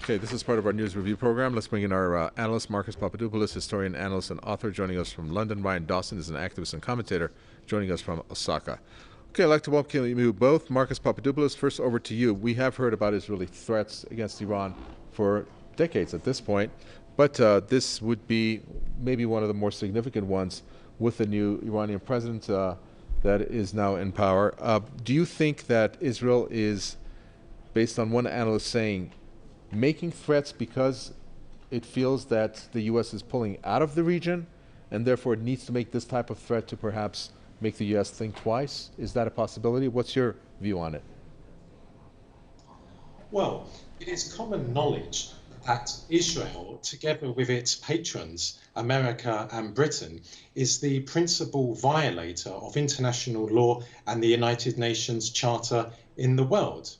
Okay, this is part of our news review program. Let's bring in our analyst, Marcus Papadopoulos, historian, analyst, and author, joining us from London. Ryan Dawson is an activist and commentator, joining us from Osaka. Okay, I'd like to welcome you both. Marcus Papadopoulos, first over to you. We have heard about Israeli threats against Iran for decades at this point, but this would be maybe one of the more significant ones with the new Iranian president that is now in power. Do you think that Israel is, based on one analyst saying, making threats because it feels that the U.S. is pulling out of the region and therefore it needs to make this type of threat to perhaps make the U.S. think twice? Is that a possibility? What's your view on it? Well, it is common knowledge that Israel, together with its patrons, America and Britain, is the principal violator of international law and the United Nations Charter in the world.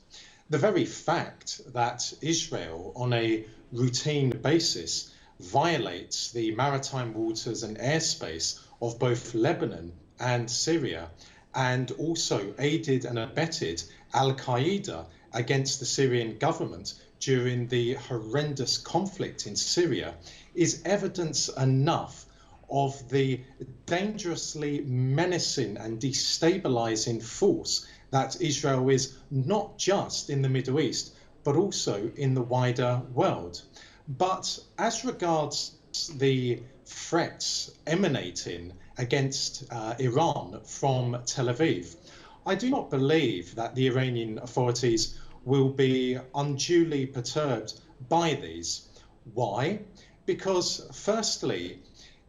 The very fact that Israel, on a routine basis, violates the maritime waters and airspace of both Lebanon and Syria, and also aided and abetted Al-Qaeda against the Syrian government during the horrendous conflict in Syria, is evidence enough of the dangerously menacing and destabilizing force that Israel is, not just in the Middle East, but also in the wider world. But as regards the threats emanating against Iran from Tel Aviv, I do not believe that the Iranian authorities will be unduly perturbed by these. Why? Because firstly,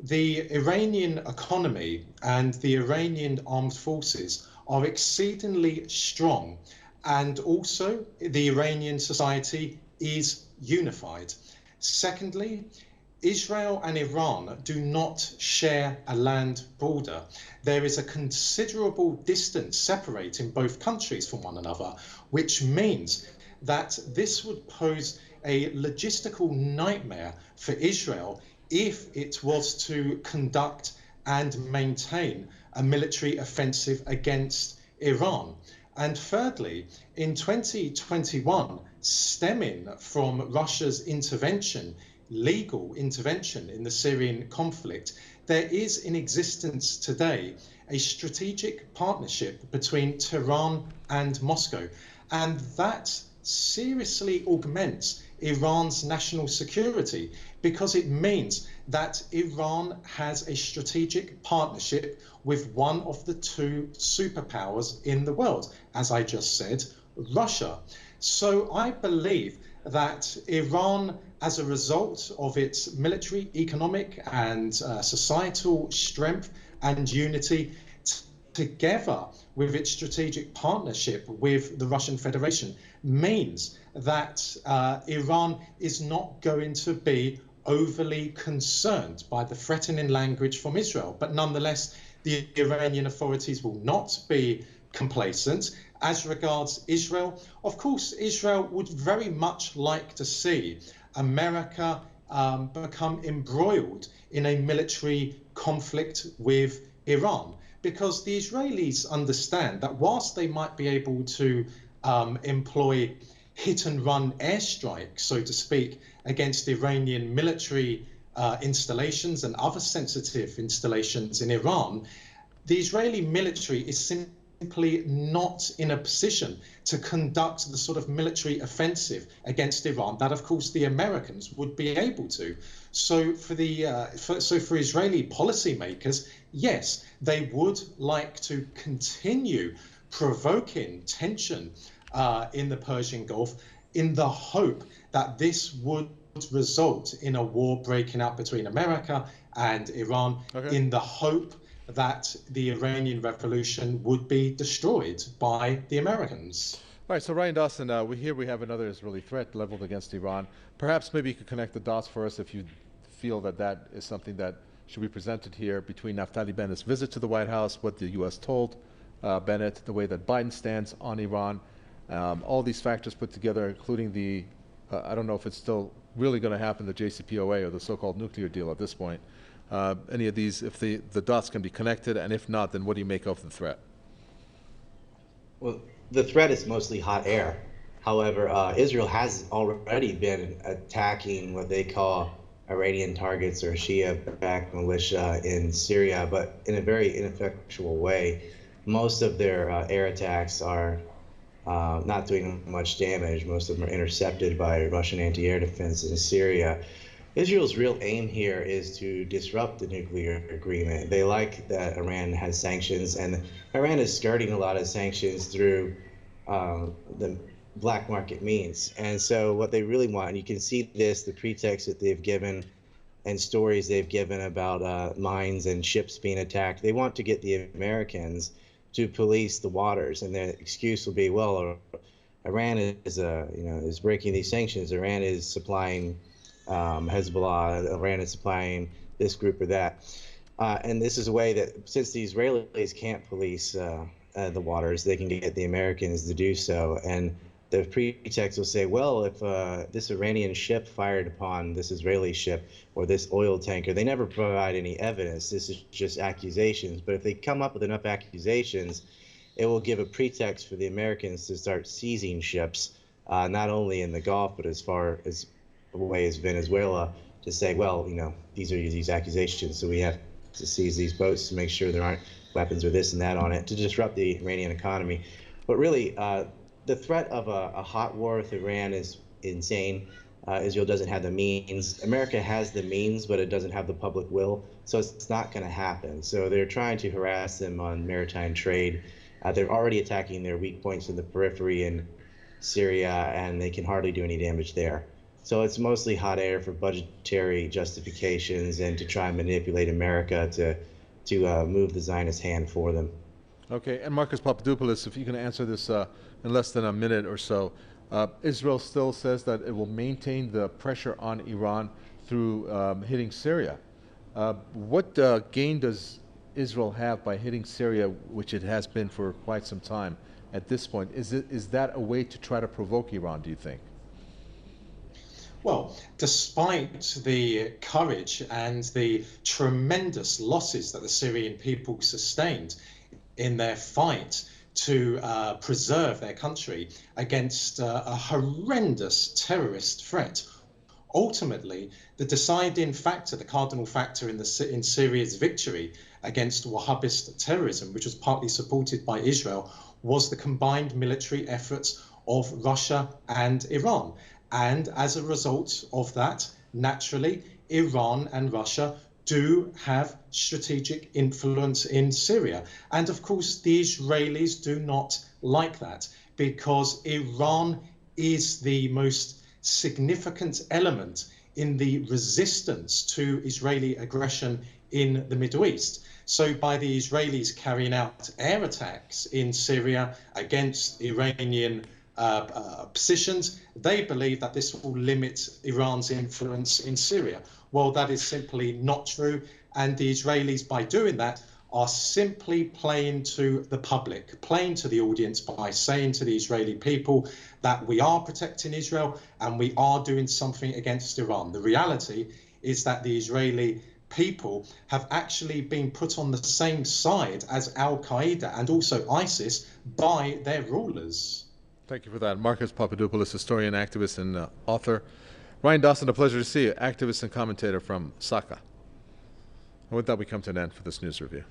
the Iranian economy and the Iranian armed forces are exceedingly strong, and also the Iranian society is unified. Secondly, Israel and Iran do not share a land border. There is a considerable distance separating both countries from one another, which means that this would pose a logistical nightmare for Israel if it was to conduct and maintain a military offensive against Iran. And thirdly, in 2021, stemming from Russia's intervention, legal intervention in the Syrian conflict, there is in existence today a strategic partnership between Tehran and Moscow, and that seriously augments Iran's national security, because it means that Iran has a strategic partnership with one of the two superpowers in the world, as I just said, Russia. So I believe that Iran, as a result of its military, economic and societal strength and unity, together with its strategic partnership with the Russian Federation, means that Iran is not going to be overly concerned by the threatening language from Israel. But nonetheless, the Iranian authorities will not be complacent. As regards Israel, of course, Israel would very much like to see America become embroiled in a military conflict with Iran, because the Israelis understand that whilst they might be able to employ hit and run airstrikes, so to speak, against Iranian military installations and other sensitive installations in Iran, the Israeli military is simply not in a position to conduct the sort of military offensive against Iran that, of course, the Americans would be able to. So for Israeli policymakers, yes, they would like to continue provoking tension in the Persian Gulf, in the hope that this would result in a war breaking out between America and Iran, in the hope that the Iranian Revolution would be destroyed by the Americans. All right, so Ryan Dawson, we have another Israeli threat leveled against Iran. Perhaps maybe you could connect the dots for us if you feel that that is something that should be presented here between Naftali Bennett's visit to the White House, what the U.S. told Bennett, the way that Biden stands on Iran, all these factors put together, including the, I don't know if it's still really going to happen, the JCPOA or the so-called nuclear deal at this point. Any of these, if the dots can be connected, and if not, then what do you make of the threat? Well, the threat is mostly hot air. However, Israel has already been attacking what they call Iranian targets or Shia-backed militia in Syria, but in a very ineffectual way. Most of their air attacks are not doing much damage. Most of them are intercepted by Russian anti-air defense in Syria. Israel's real aim here is to disrupt the nuclear agreement. They like that Iran has sanctions, and Iran is skirting a lot of sanctions through the black market means. And so what they really want, and you can see this, the pretext that they've given and stories they've given about mines and ships being attacked, they want to get the Americans to police the waters, and their excuse will be, well, Iran is breaking these sanctions. Iran is supplying Hezbollah. Iran is supplying this group or that, and this is a way that, since the Israelis can't police the waters, they can get the Americans to do so. And the pretext will say, well, if this Iranian ship fired upon this Israeli ship or this oil tanker, they never provide any evidence. This is just accusations. But if they come up with enough accusations, it will give a pretext for the Americans to start seizing ships, not only in the Gulf, but as far as away as Venezuela, to say, well, these are these accusations, so we have to seize these boats to make sure there aren't weapons or this and that on it, to disrupt the Iranian economy. But really, the threat of a hot war with Iran is insane. Israel doesn't have the means. America has the means, but it doesn't have the public will, so it's not going to happen. So they're trying to harass them on maritime trade. They're already attacking their weak points in the periphery in Syria, and they can hardly do any damage there. So it's mostly hot air for budgetary justifications and to try and manipulate America to move the Zionist hand for them. Okay, and Marcus Papadopoulos, if you can answer this in less than a minute or so. Israel still says that it will maintain the pressure on Iran through hitting Syria. What gain does Israel have by hitting Syria, which it has been for quite some time at this point? Is that a way to try to provoke Iran, do you think? Well, despite the courage and the tremendous losses that the Syrian people sustained in their fight to preserve their country against a horrendous terrorist threat, ultimately, the deciding factor, the cardinal factor in Syria's victory against Wahhabist terrorism, which was partly supported by Israel, was the combined military efforts of Russia and Iran. And as a result of that, naturally, Iran and Russia do have strategic influence in Syria. And of course, the Israelis do not like that, because Iran is the most significant element in the resistance to Israeli aggression in the Middle East. So by the Israelis carrying out air attacks in Syria against Iranian positions, they believe that this will limit Iran's influence in Syria. Well, that is simply not true. And the Israelis, by doing that, are simply playing to the public, playing to the audience by saying to the Israeli people that we are protecting Israel and we are doing something against Iran. The reality is that the Israeli people have actually been put on the same side as Al-Qaeda and also ISIS by their rulers. Thank you for that. Marcus Papadopoulos, historian, activist, and author. Ryan Dawson, a pleasure to see you, activist and commentator from Osaka. And with that, we come to an end for this news review.